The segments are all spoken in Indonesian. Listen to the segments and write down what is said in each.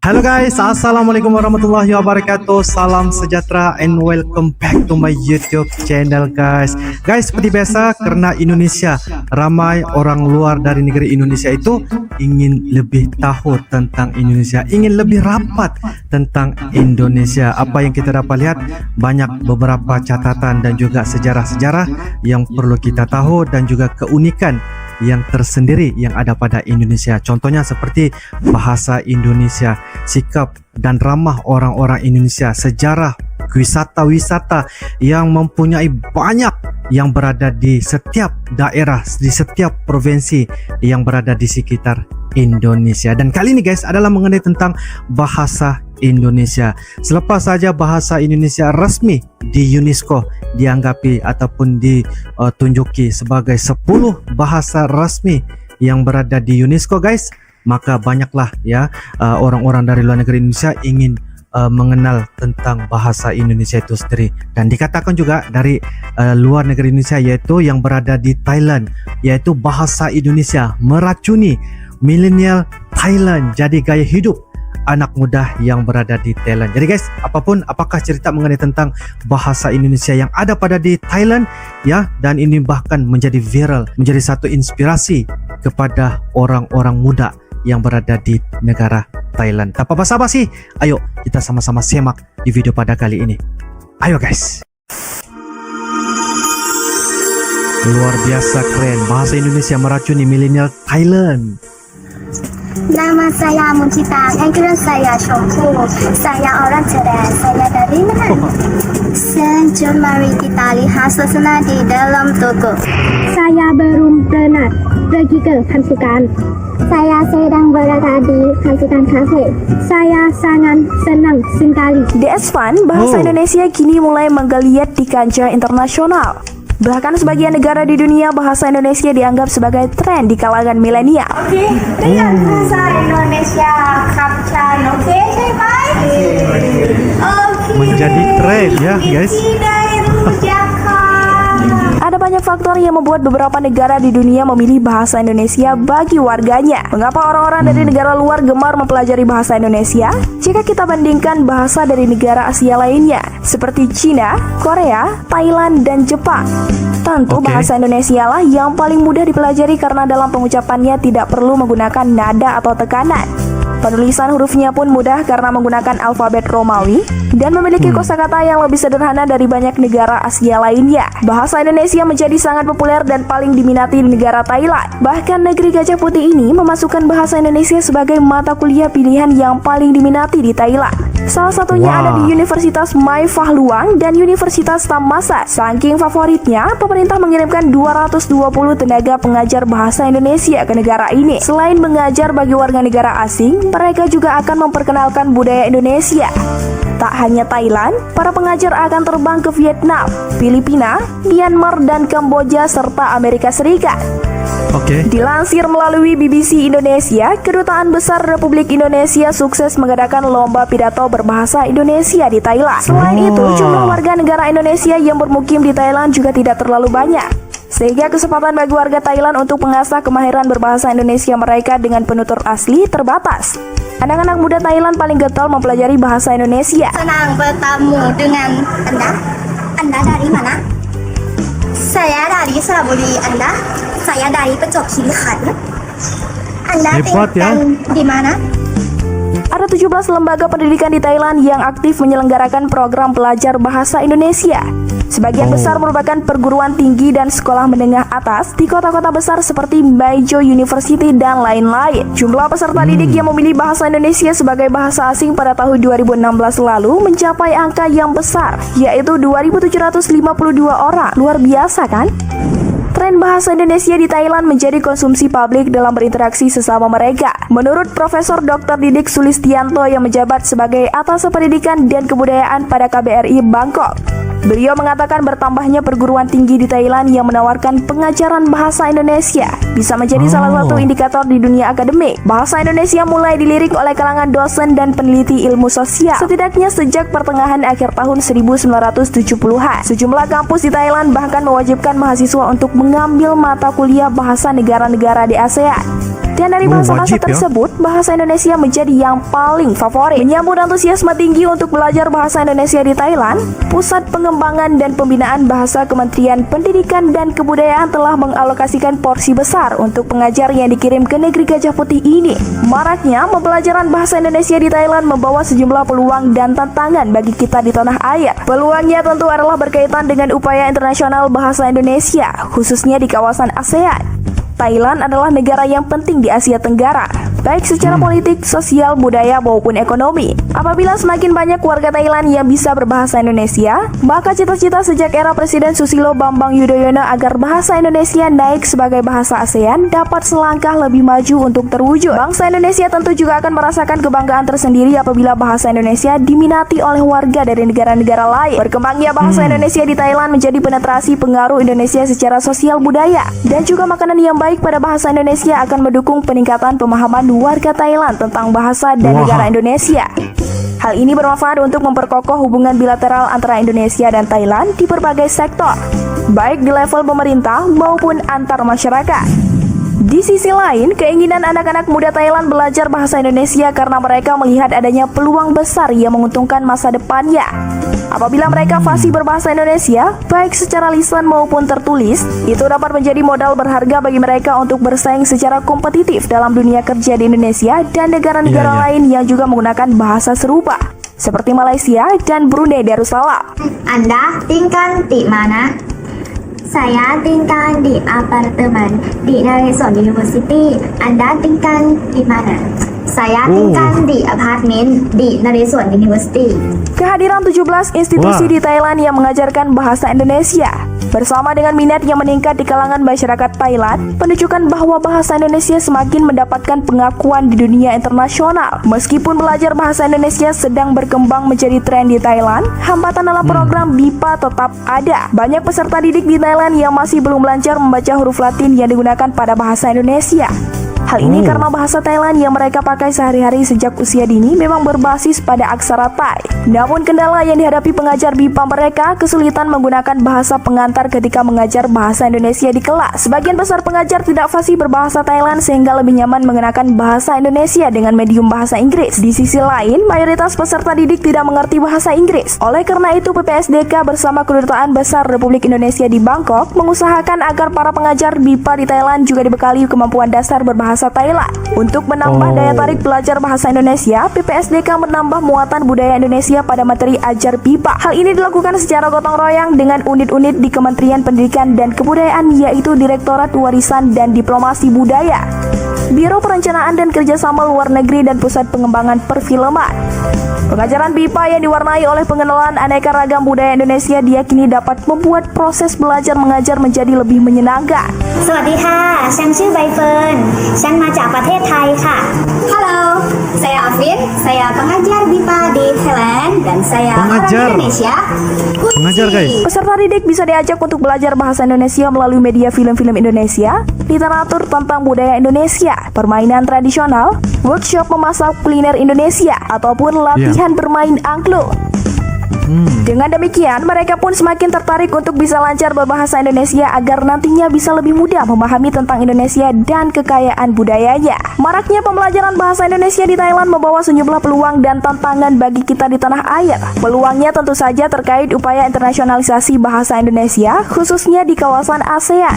Halo guys, Assalamualaikum warahmatullahi wabarakatuh. Salam sejahtera and welcome back to my YouTube channel guys. Guys, seperti biasa karena Indonesia, ramai orang luar dari negeri Indonesia itu ingin lebih tahu tentang Indonesia, ingin lebih rapat tentang Indonesia. Apa yang kita dapat lihat, banyak beberapa catatan dan juga sejarah-sejarah yang perlu kita tahu dan juga keunikan yang tersendiri yang ada pada Indonesia. Contohnya seperti bahasa Indonesia, sikap dan ramah orang-orang Indonesia, sejarah, wisata-wisata yang mempunyai banyak yang berada di setiap daerah, di setiap provinsi yang berada di sekitar Indonesia. Dan kali ini guys adalah mengenai tentang bahasa Indonesia. Selepas saja bahasa Indonesia resmi di UNESCO dianggapi ataupun ditunjuki sebagai 10 bahasa resmi yang berada di UNESCO guys, maka banyaklah ya orang-orang dari luar negeri Indonesia ingin mengenal tentang bahasa Indonesia itu sendiri. Dan dikatakan juga dari luar negeri Indonesia, yaitu yang berada di Thailand, yaitu bahasa Indonesia meracuni milenial Thailand jadi gaya hidup anak muda yang berada di Thailand. Jadi guys, apakah cerita mengenai tentang bahasa Indonesia yang ada pada di Thailand ya, dan ini bahkan menjadi viral, menjadi satu inspirasi kepada orang-orang muda yang berada di negara Thailand. Tanpa basa-basi, ayo kita sama-sama simak di video pada kali ini. Ayo guys. Luar biasa keren, bahasa Indonesia meracuni milenial Thailand. Nama saya Muncita, panggilan saya Shongku. Saya orang cerdas, saya dari mana? Sejak mari kita lihat suasana di dalam toko. Saya belum pernah pergi ke Hamsukan. Saya sedang berada di Hamsukan Cafe. Saya sangat senang sekali. DS Fun, bahasa Indonesia kini mulai menggeliat di kancah internasional. Bahkan sebagian negara di dunia bahasa Indonesia dianggap sebagai tren di kalangan milenial. Oke, dengan bahasa Indonesia kapcan, oke, saya baik. Oke. Menjadi tren ya guys. Ada banyak faktor yang membuat beberapa negara di dunia memilih bahasa Indonesia bagi warganya. Mengapa orang-orang dari negara luar gemar mempelajari bahasa Indonesia? Jika kita bandingkan bahasa dari negara Asia lainnya, seperti Cina, Korea, Thailand, dan Jepang, tentu bahasa Indonesia lah yang paling mudah dipelajari karena dalam pengucapannya tidak perlu menggunakan nada atau tekanan. Penulisan hurufnya pun mudah karena menggunakan alfabet Romawi dan memiliki kosakata yang lebih sederhana dari banyak negara Asia lainnya. Bahasa Indonesia menjadi sangat populer dan paling diminati di negara Thailand. Bahkan negeri Gajah Putih ini memasukkan bahasa Indonesia sebagai mata kuliah pilihan yang paling diminati di Thailand. Salah satunya ada di Universitas Mai Fah Luang dan Universitas Thammasat. Saking favoritnya, pemerintah mengirimkan 220 tenaga pengajar bahasa Indonesia ke negara ini. Selain mengajar bagi warga negara asing, mereka juga akan memperkenalkan budaya Indonesia. Tak hanya Thailand, para pengajar akan terbang ke Vietnam, Filipina, Myanmar, dan Kamboja, serta Amerika Serikat. Dilansir melalui BBC Indonesia, Kedutaan Besar Republik Indonesia sukses mengadakan lomba pidato berbahasa Indonesia di Thailand. Selain itu, jumlah warga negara Indonesia yang bermukim di Thailand juga tidak terlalu banyak, sehingga kesempatan bagi warga Thailand untuk mengasah kemahiran berbahasa Indonesia mereka dengan penutur asli terbatas. Anak-anak muda Thailand paling getol mempelajari bahasa Indonesia. Senang bertemu dengan Anda. Anda dari mana? Saya dari Surabaya. Anda? Saya dari Pejokirihan. Anda tinggal di mana? Ada 17 lembaga pendidikan di Thailand yang aktif menyelenggarakan program pelajar bahasa Indonesia. Sebagian besar merupakan perguruan tinggi dan sekolah menengah atas di kota-kota besar seperti Baijo University dan lain-lain. Jumlah peserta didik yang memilih bahasa Indonesia sebagai bahasa asing pada tahun 2016 lalu mencapai angka yang besar, yaitu 2.752 orang. Luar biasa kan? Tren bahasa Indonesia di Thailand menjadi konsumsi publik dalam berinteraksi sesama mereka. Menurut Profesor Dr. Didik Sulistianto yang menjabat sebagai Atas Pendidikan dan Kebudayaan pada KBRI Bangkok, Beliau mengatakan bertambahnya perguruan tinggi di Thailand yang menawarkan pengajaran bahasa Indonesia bisa menjadi salah satu indikator di dunia akademik. Bahasa Indonesia mulai dilirik oleh kalangan dosen dan peneliti ilmu sosial setidaknya sejak pertengahan akhir tahun 1970-an. Sejumlah kampus di Thailand bahkan mewajibkan mahasiswa untuk mengambil mata kuliah bahasa negara-negara di ASEAN. Dan dari bahasa-bahasa tersebut, bahasa Indonesia menjadi yang paling favorit. Menyambut antusiasme tinggi untuk belajar bahasa Indonesia di Thailand, Pusat Pengembangan dan Pembinaan Bahasa Kementerian Pendidikan dan Kebudayaan telah mengalokasikan porsi besar untuk pengajar yang dikirim ke negeri Gajah Putih ini. Maraknya, pembelajaran bahasa Indonesia di Thailand membawa sejumlah peluang dan tantangan bagi kita di tanah air. Peluangnya tentu adalah berkaitan dengan upaya internasional bahasa Indonesia, khususnya di kawasan ASEAN. Thailand adalah negara yang penting di Asia Tenggara, baik secara politik, sosial, budaya, maupun ekonomi. Apabila semakin banyak warga Thailand yang bisa berbahasa Indonesia, maka cita-cita sejak era Presiden Susilo Bambang Yudhoyono agar bahasa Indonesia naik sebagai bahasa ASEAN dapat selangkah lebih maju untuk terwujud. Bangsa Indonesia tentu juga akan merasakan kebanggaan tersendiri apabila bahasa Indonesia diminati oleh warga dari negara-negara lain. Berkembangnya bahasa Indonesia di Thailand menjadi penetrasi pengaruh Indonesia secara sosial budaya dan juga makanan yang baik pada bahasa Indonesia akan mendukung peningkatan pemahaman warga Thailand tentang bahasa dan negara Indonesia. Hal ini bermanfaat untuk memperkokoh hubungan bilateral antara Indonesia dan Thailand di berbagai sektor, baik di level pemerintah maupun antar masyarakat. Di sisi lain, keinginan anak-anak muda Thailand belajar bahasa Indonesia karena mereka melihat adanya peluang besar yang menguntungkan masa depannya. Apabila mereka fasih berbahasa Indonesia, baik secara lisan maupun tertulis, itu dapat menjadi modal berharga bagi mereka untuk bersaing secara kompetitif dalam dunia kerja di Indonesia dan negara-negara lain yang juga menggunakan bahasa serupa, seperti Malaysia dan Brunei Darussalam. Anda tinggal di mana? Saya tinggal di apartemen di Naresuan University. Anda tinggal di mana? Saya tinggal di apartemen di Naresuan University. Kehadiran 17 institusi di Thailand yang mengajarkan bahasa Indonesia bersama dengan minat yang meningkat di kalangan masyarakat Thailand menunjukkan bahwa bahasa Indonesia semakin mendapatkan pengakuan di dunia internasional. Meskipun belajar bahasa Indonesia sedang berkembang menjadi tren di Thailand, hambatan dalam program BIPA tetap ada. Banyak peserta didik di Thailand yang masih belum lancar membaca huruf Latin yang digunakan pada bahasa Indonesia. Hal ini karena bahasa Thailand yang mereka pakai sehari-hari sejak usia dini memang berbasis pada aksara Thai. Namun kendala yang dihadapi pengajar BIPA mereka kesulitan menggunakan bahasa pengantar ketika mengajar bahasa Indonesia di kelas. Sebagian besar pengajar tidak fasih berbahasa Thailand sehingga lebih nyaman menggunakan bahasa Indonesia dengan medium bahasa Inggris. Di sisi lain, mayoritas peserta didik tidak mengerti bahasa Inggris. Oleh karena itu, PPSDK bersama Kedutaan Besar Republik Indonesia di Bangkok mengusahakan agar para pengajar BIPA di Thailand juga dibekali kemampuan dasar berbahasa Thailand. Untuk menambah daya tarik belajar bahasa Indonesia, PPSDK menambah muatan budaya Indonesia pada materi ajar BIPA. Hal ini dilakukan secara gotong royong dengan unit-unit di Kementerian Pendidikan dan Kebudayaan, yaitu Direktorat Warisan dan Diplomasi Budaya, Biro Perencanaan dan Kerjasama Luar Negeri, dan Pusat Pengembangan Perfilman. Pengajaran BIPA yang diwarnai oleh pengenalan aneka ragam budaya Indonesia diyakini dapat membuat proses belajar mengajar menjadi lebih menyenangkan. สวัสดีค่ะ ฉันชื่อใบเฟิร์น ฉันมาจากประเทศไทยค่ะ Halo, saya Afin, saya pengajar BIPA di Thailand, dan saya orang Indonesia. Pengajar, guys. Peserta didik bisa diajak untuk belajar bahasa Indonesia melalui media film-film Indonesia, literatur tentang budaya Indonesia, permainan tradisional, workshop memasak kuliner Indonesia, ataupun latihan bermain angklung. Dengan demikian, mereka pun semakin tertarik untuk bisa lancar berbahasa Indonesia agar nantinya bisa lebih mudah memahami tentang Indonesia dan kekayaan budayanya. Maraknya pembelajaran bahasa Indonesia di Thailand membawa sejumlah peluang dan tantangan bagi kita di tanah air. Peluangnya tentu saja terkait upaya internasionalisasi bahasa Indonesia, khususnya di kawasan ASEAN.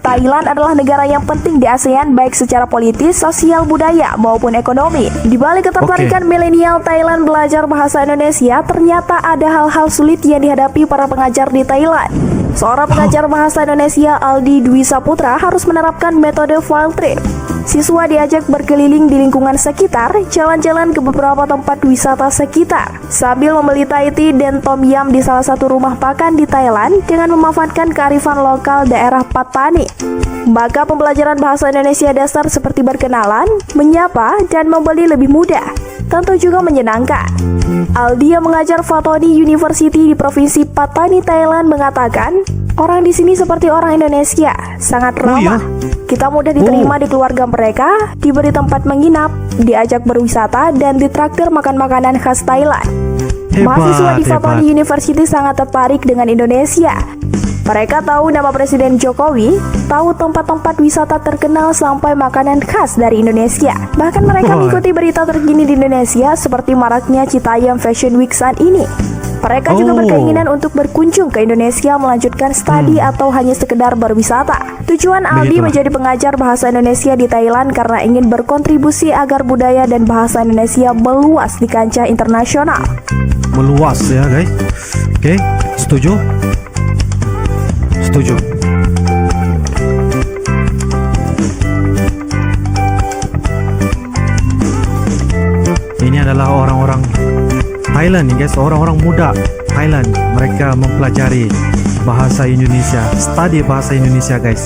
Thailand adalah negara yang penting di ASEAN baik secara politis, sosial, budaya, maupun ekonomi. Di balik ketertarikan milenial Thailand belajar bahasa Indonesia, ternyata ada hal-hal sulit yang dihadapi para pengajar di Thailand. Seorang pengajar bahasa Indonesia, Aldi Dwi Saputra, harus menerapkan metode field trip. Siswa diajak berkeliling di lingkungan sekitar, jalan-jalan ke beberapa tempat wisata sekitar, sambil membeli Thai tea dan tom yum di salah satu rumah makan di Thailand dengan memanfaatkan kearifan lokal daerah Patani. Maka pembelajaran bahasa Indonesia dasar seperti berkenalan, menyapa, dan membeli lebih mudah. tentu juga menyenangkan. Aldi yang mengajar Fatoni University di Provinsi Pattani, Thailand mengatakan, orang di sini seperti orang Indonesia, sangat ramah. Kita mudah diterima di keluarga mereka, diberi tempat menginap, diajak berwisata, dan ditraktir makan makanan khas Thailand. Mahasiswa di Fatoni University sangat tertarik dengan Indonesia. Mereka tahu nama Presiden Jokowi, tahu tempat-tempat wisata terkenal sampai makanan khas dari Indonesia. Bahkan mereka mengikuti berita terkini di Indonesia seperti maraknya Citayam Fashion Week saat ini. Mereka juga berkeinginan untuk berkunjung ke Indonesia melanjutkan studi atau hanya sekedar berwisata. Tujuan Aldi menjadi pengajar bahasa Indonesia di Thailand karena ingin berkontribusi agar budaya dan bahasa Indonesia meluas di kancah internasional. Meluas ya guys. Oke, setuju? Setuju. Ini adalah orang-orang Thailand nih guys, orang-orang muda Thailand. Mereka mempelajari bahasa Indonesia, study bahasa Indonesia guys.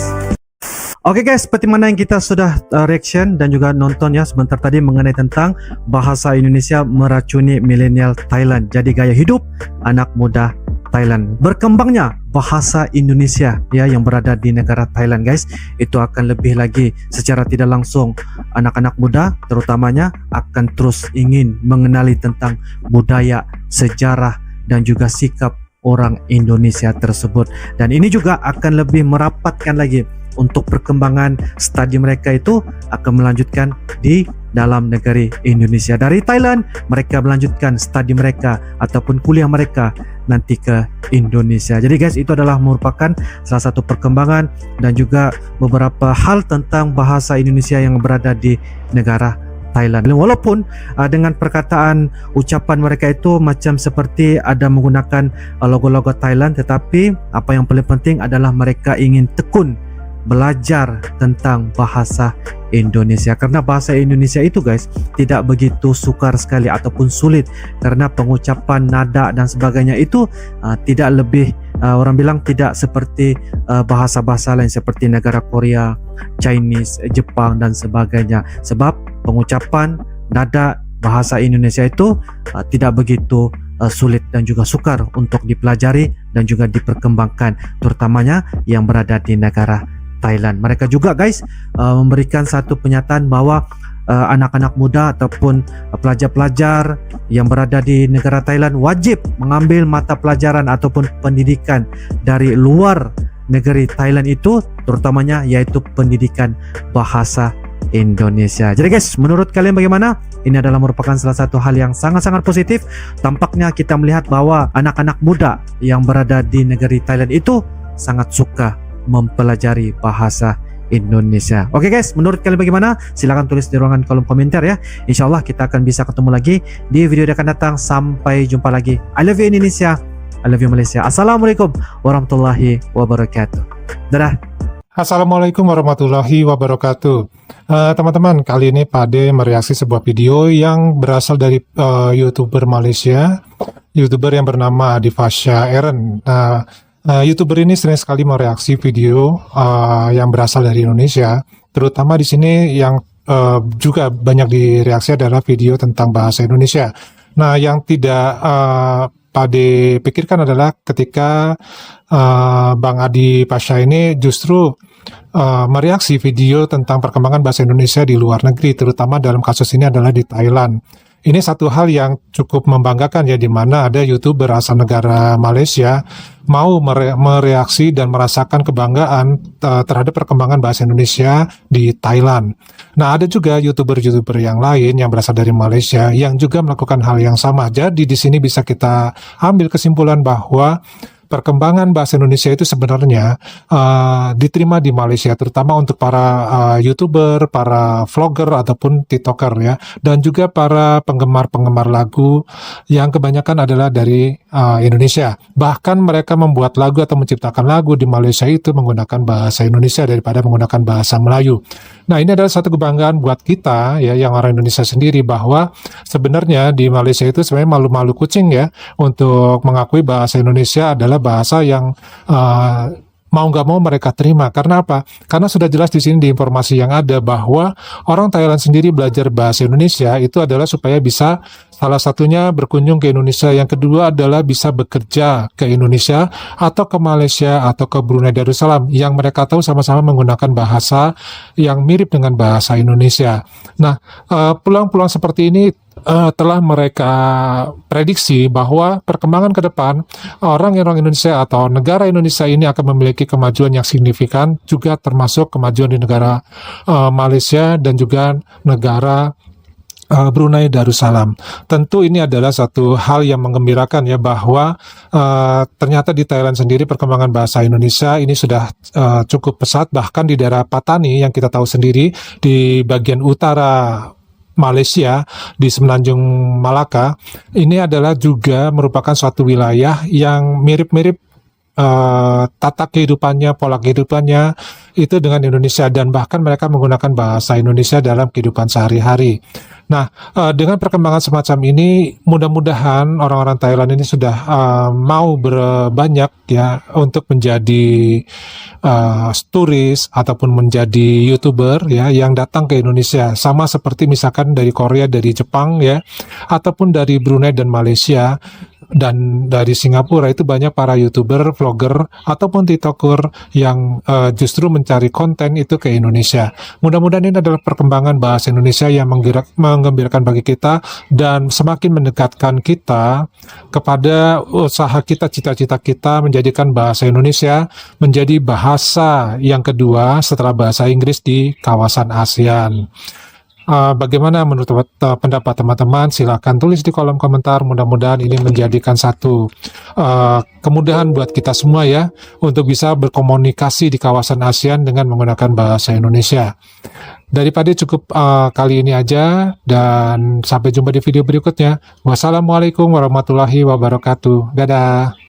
Oke guys, seperti mana yang kita sudah reaction dan juga nonton ya sebentar tadi mengenai tentang bahasa Indonesia meracuni milenial Thailand. Jadi gaya hidup anak muda Thailand. Berkembangnya bahasa Indonesia ya yang berada di negara Thailand guys, itu akan lebih lagi secara tidak langsung anak-anak muda terutamanya akan terus ingin mengenali tentang budaya, sejarah dan juga sikap orang Indonesia tersebut. Dan ini juga akan lebih merapatkan lagi untuk perkembangan studi mereka itu akan melanjutkan di dalam negeri Indonesia. Dari Thailand mereka melanjutkan studi mereka ataupun kuliah mereka nanti ke Indonesia. Jadi guys, itu adalah merupakan salah satu perkembangan dan juga beberapa hal tentang bahasa Indonesia yang berada di negara Thailand. Walaupun dengan perkataan ucapan mereka itu macam seperti ada menggunakan logo-logo Thailand, tetapi apa yang paling penting adalah mereka ingin tekun belajar tentang bahasa Indonesia, karena bahasa Indonesia itu guys tidak begitu sukar sekali ataupun sulit, karena pengucapan, nada dan sebagainya itu tidak lebih orang bilang tidak seperti bahasa-bahasa lain seperti negara Korea, Chinese, Jepang dan sebagainya. Sebab pengucapan, nada bahasa Indonesia itu tidak begitu sulit dan juga sukar untuk dipelajari dan juga diperkembangkan, terutamanya yang berada di negara Thailand. Mereka juga guys memberikan satu pernyataan bahwa anak-anak muda ataupun pelajar-pelajar yang berada di negara Thailand wajib mengambil mata pelajaran ataupun pendidikan dari luar negeri Thailand itu, terutamanya yaitu pendidikan bahasa Indonesia. Jadi guys, menurut kalian bagaimana? Ini adalah merupakan salah satu hal yang sangat-sangat positif. Tampaknya kita melihat bahwa anak-anak muda yang berada di negeri Thailand itu sangat suka mempelajari bahasa Indonesia. Oke guys, menurut kalian bagaimana? Silahkan tulis di ruangan kolom komentar ya. Insya Allah kita akan bisa ketemu lagi di video yang akan datang. Sampai jumpa lagi. I love you Indonesia, I love you Malaysia. Assalamualaikum warahmatullahi wabarakatuh. Dadah. Assalamualaikum warahmatullahi wabarakatuh. Teman-teman, kali ini Pade mereaksi sebuah video yang berasal dari YouTuber Malaysia, YouTuber yang bernama Divasha Eren. YouTuber ini sering sekali mereaksi video yang berasal dari Indonesia, terutama di sini yang juga banyak direaksi adalah video tentang bahasa Indonesia. Nah, yang tidak Pade pikirkan adalah ketika Bang Adi Pasha ini justru mereaksi video tentang perkembangan bahasa Indonesia di luar negeri, terutama dalam kasus ini adalah di Thailand. Ini satu hal yang cukup membanggakan ya, di mana ada YouTuber asal negara Malaysia mau mereaksi dan merasakan kebanggaan terhadap perkembangan bahasa Indonesia di Thailand. Nah, ada juga YouTuber-YouTuber yang lain yang berasal dari Malaysia yang juga melakukan hal yang sama. Jadi di sini bisa kita ambil kesimpulan bahwa perkembangan bahasa Indonesia itu sebenarnya diterima di Malaysia, terutama untuk para YouTuber, para vlogger ataupun TikToker ya, dan juga para penggemar-penggemar lagu yang kebanyakan adalah dari Indonesia. Bahkan mereka membuat lagu atau menciptakan lagu di Malaysia itu menggunakan bahasa Indonesia daripada menggunakan bahasa Melayu. Nah, ini adalah satu kebanggaan buat kita ya, yang orang Indonesia sendiri, bahwa sebenarnya di Malaysia itu sebenarnya malu-malu kucing ya untuk mengakui bahasa Indonesia adalah bahasa yang mau nggak mau mereka terima. Karena apa? Karena sudah jelas di sini di informasi yang ada bahwa orang Thailand sendiri belajar bahasa Indonesia itu adalah supaya bisa salah satunya berkunjung ke Indonesia, yang kedua adalah bisa bekerja ke Indonesia atau ke Malaysia atau ke Brunei Darussalam yang mereka tahu sama-sama menggunakan bahasa yang mirip dengan bahasa Indonesia. Nah, peluang-peluang seperti ini telah mereka prediksi bahwa perkembangan ke depan orang-orang Indonesia atau negara Indonesia ini akan memiliki kemajuan yang signifikan, juga termasuk kemajuan di negara Malaysia dan juga negara Brunei Darussalam. Tentu ini adalah satu hal yang menggembirakan ya, bahwa ternyata di Thailand sendiri perkembangan bahasa Indonesia ini sudah cukup pesat, bahkan di daerah Patani yang kita tahu sendiri di bagian utara Malaysia di Semenanjung Malaka, ini adalah juga merupakan suatu wilayah yang mirip-mirip tata kehidupannya, pola kehidupannya itu dengan Indonesia, dan bahkan mereka menggunakan bahasa Indonesia dalam kehidupan sehari-hari. Nah, dengan perkembangan semacam ini, mudah-mudahan orang-orang Thailand ini sudah mau berbanyak ya untuk menjadi turis ataupun menjadi YouTuber ya yang datang ke Indonesia, sama seperti misalkan dari Korea, dari Jepang ya, ataupun dari Brunei dan Malaysia. Dan dari Singapura itu banyak para YouTuber, vlogger, ataupun TikToker yang justru mencari konten itu ke Indonesia. Mudah-mudahan ini adalah perkembangan bahasa Indonesia yang menggembirakan bagi kita dan semakin mendekatkan kita kepada usaha kita, cita-cita kita menjadikan bahasa Indonesia menjadi bahasa yang kedua setelah bahasa Inggris di kawasan ASEAN. Bagaimana menurut pendapat teman-teman? Silahkan tulis di kolom komentar. Mudah-mudahan ini menjadikan satu kemudahan buat kita semua ya, untuk bisa berkomunikasi di kawasan ASEAN dengan menggunakan bahasa Indonesia. Daripada cukup kali ini aja, dan sampai jumpa di video berikutnya. Wassalamualaikum warahmatullahi wabarakatuh. Dadah.